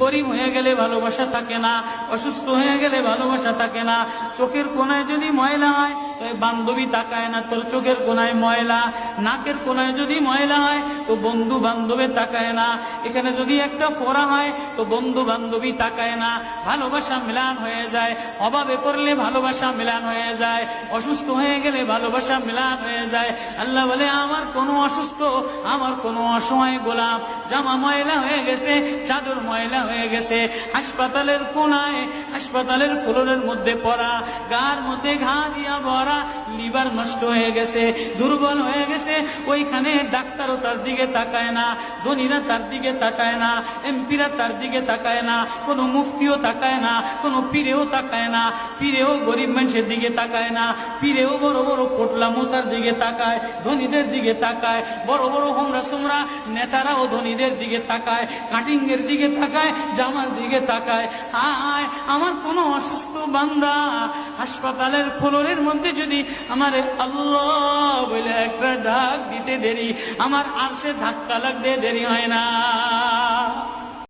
গরিব হয়ে গেলে ভালোবাসা থাকে না, অসুস্থ হয়ে গেলে ভালোবাসা থাকে না। চোখের কোনায় যদি ময়লা হয় তো বান্ধবী তাকায় না, তোর চোখের কোনায় ময়লা। নাকের কোনায় যদি ময়লা হয় তো বন্ধু বান্ধবে তাকায় না। এখানে যদি একটা ফোড়া হয় তো বন্ধু বান্ধবী তাকায় না। ভালোবাসা মিলান হয়ে যায়, অভাবে পড়লে ভালোবাসা মিলান হয়ে যায়, অসুস্থ হয়ে গেলে ভালোবাসা মিলান হয়ে যায়। আল্লাহ বলে, আমার কোনো অসুস্থ, আমার কোনো অসহায় গোলাম জামা ময়লা হয়ে গেছে, চাদর ময়লা হয়ে গেছে, হাসপাতালের কোনায়, হাসপাতালের ফ্লোরের মধ্যে পড়া, গার মধ্যে ঘা দিয়া ভরা, লিভার নষ্ট হয়ে গেছে, দুর্বল হয়ে গেছে, ওইখানে ডাক্তারও তার দিকে তাকায় না, ধনীরা তার দিকে তাকায় না, এমপিরা তার দিকে তাকায় না, কোনো মুফতিও তাকায় না, কোনো পীরেও তাকায় না। পীরেও গরিব মানুষের দিকে তাকায় না, পীরেও বড় বড় কোটলা মোসার দিকে তাকায়, ধনীদের দিকে তাকায়। বড় বড় হোমরা সোমরা নেতারাও ধনীদের দিকে তাকায়, কাটিং এর দিকে তাকায়, জামার দিকে তাকায়। আয় আমার কোনো অসুস্থ বান্দা হাসপাতালের ফ্লোরের মধ্যে যদি আমার আল্লাহ বলে একটা ডাক দিতে দেরি, আমার আরশে ধাক্কা লাগতে দেরি হয় না।